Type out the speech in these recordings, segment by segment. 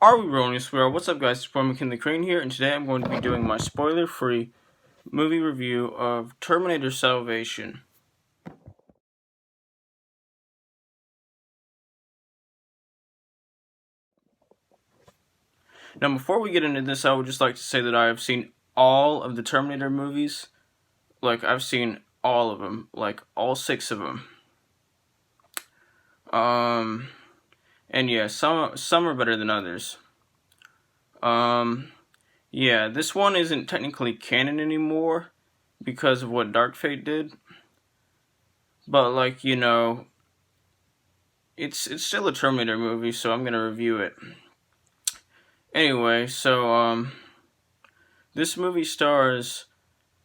Are we rolling this? What's up, guys? It's boy McKinley Crain here, and today I'm going to be doing my spoiler-free movie review of Terminator Salvation. Now, before we get into this, I would just like to say that I have seen all of the Terminator movies. I've seen all of them, all 6 of them. And yeah, some are better than others. Yeah, this one isn't technically canon anymore because of what Dark Fate did. But, it's still a Terminator movie, so I'm gonna review it. Anyway, this movie stars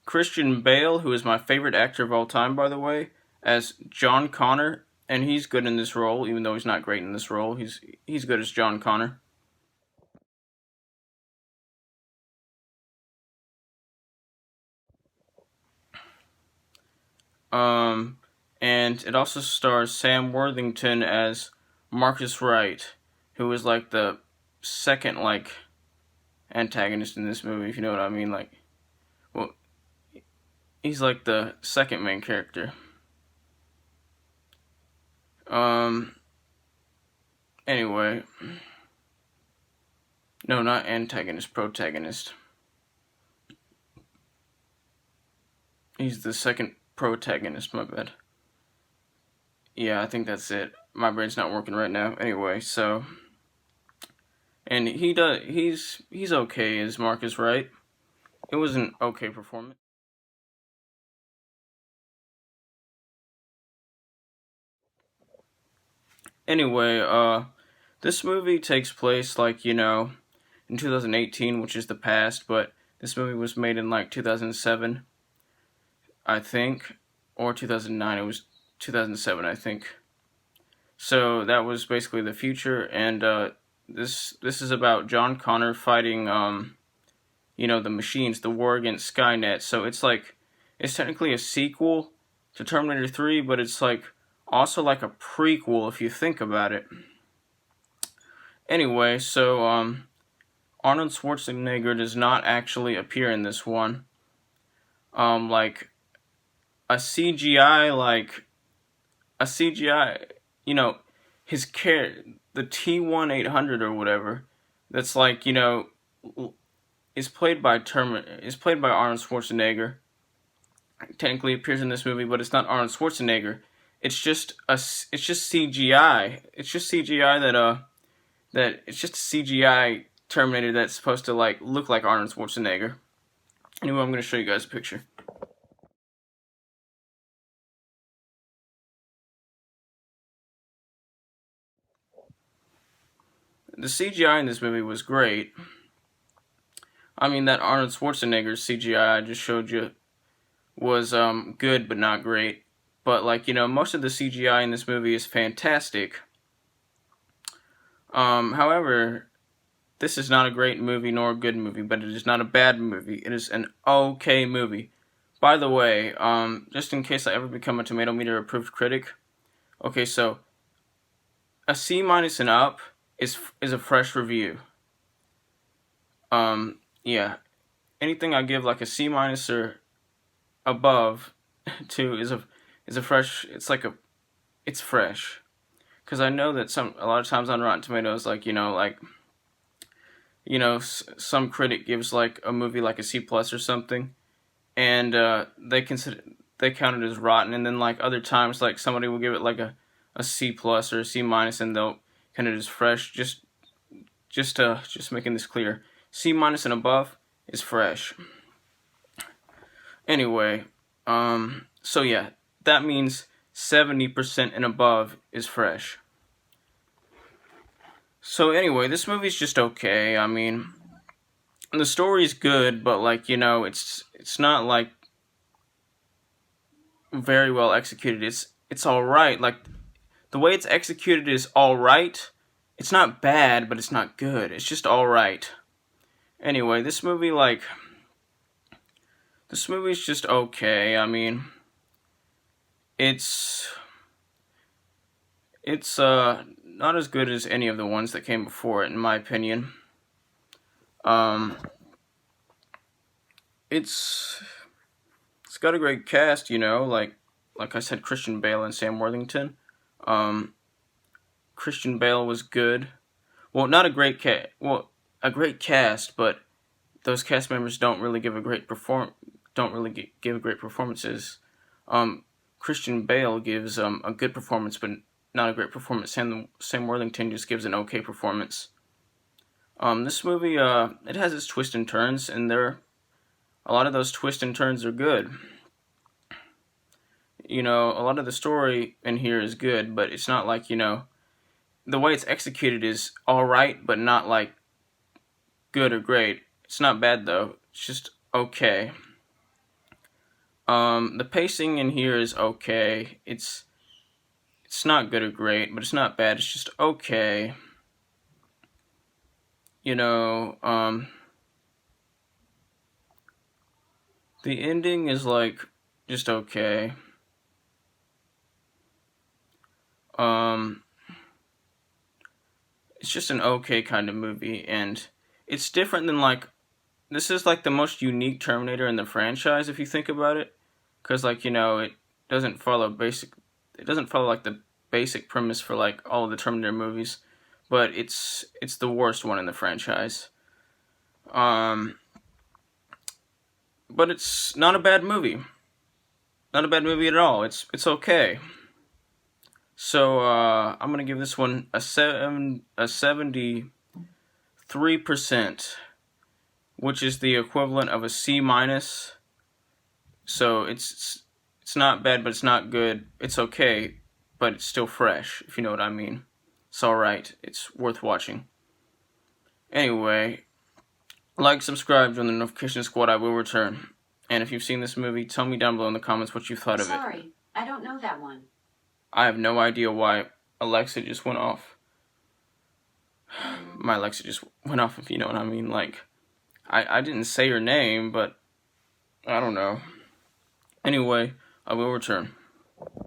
Christian Bale, who is my favorite actor of all time, by the way, as John Connor, and he's good in this role, even though he's not great in this role. He's good as John Connor. And it also stars Sam Worthington as Marcus Wright, who is the second antagonist in this movie, if you know what I mean. Well, he's the second main character. Anyway, no, not antagonist, protagonist. He's the second protagonist, my bad. Yeah, I think that's it. My brain's not working right now. Anyway, and he's okay as Marcus Wright. It was an okay performance. Anyway, this movie takes place in 2018, which is the past, but this movie was made in 2007, I think, or 2009. It was 2007, I think. So that was basically the future, and this is about John Connor fighting the machines, the war against Skynet. So it's technically a sequel to Terminator 3, but it's also a prequel if you think about it. Anyway, Arnold Schwarzenegger does not actually appear in this one. A CGI, his the T1800 or whatever, that's is played by Arnold Schwarzenegger. Technically appears in this movie, but it's not Arnold Schwarzenegger. It's just CGI. It's just CGI it's just a CGI Terminator that's supposed to look like Arnold Schwarzenegger. Anyway, I'm going to show you guys a picture. The CGI in this movie was great. I mean, that Arnold Schwarzenegger CGI I just showed you was good but not great. But most of the CGI in this movie is fantastic. However, this is not a great movie nor a good movie, but it is not a bad movie. It is an okay movie. By the way, just in case I ever become a Tomato Meter approved critic, okay, so a C- and up is a fresh review. Yeah, anything I give a C- or above to is a fresh. It's fresh, because I know that a lot of times on Rotten Tomatoes, some critic gives a movie a C+ or something, and they count it as rotten, and then other times somebody will give it a C+ or a C-, and they'll count it as fresh. Just making this clear, C- and above is fresh. Anyway, so yeah, that means 70% and above is fresh. So anyway, this movie's just okay. I mean, the story's good, but it's not very well executed. It's all right. The way it's executed is all right. It's not bad, but it's not good. It's just all right. Anyway, this movie's just okay. I mean, it's not as good as any of the ones that came before it, in my opinion. Um, it's got a great cast, like I said, Christian Bale and Sam Worthington. Um, Christian Bale was good. Well, not a great a great cast, but those cast members don't really give a great give great performances. Um, Christian Bale gives a good performance, but not a great performance. Sam Worthington just gives an okay performance. This movie it has its twists and turns, and a lot of those twists and turns are good. A lot of the story in here is good, but it's not like the way it's executed is all right, but not like good or great. It's not bad though. It's just okay. The pacing in here is okay. It's not good or great, but it's not bad. It's just okay. The ending is like just okay. It's just an okay kind of movie, and it's different than this is like the most unique Terminator in the franchise if you think about it, because it doesn't follow like the basic premise for like all of the Terminator movies, but it's the worst one in the franchise. But it's not a bad movie. Not a bad movie at all. It's okay. So I'm gonna give this one a 73%, which is the equivalent of a C minus. So it's not bad, but it's not good. It's okay, but it's still fresh, if you know what I mean. It's alright. It's worth watching. Anyway, like, subscribe, join the notification squad. I will return. And if you've seen this movie, tell me down below in the comments what you thought of it. Sorry, I don't know that one. I have no idea why Alexa just went off. My Alexa just went off, if you know what I mean. Like, I didn't say her name, but I don't know. Anyway, I will return.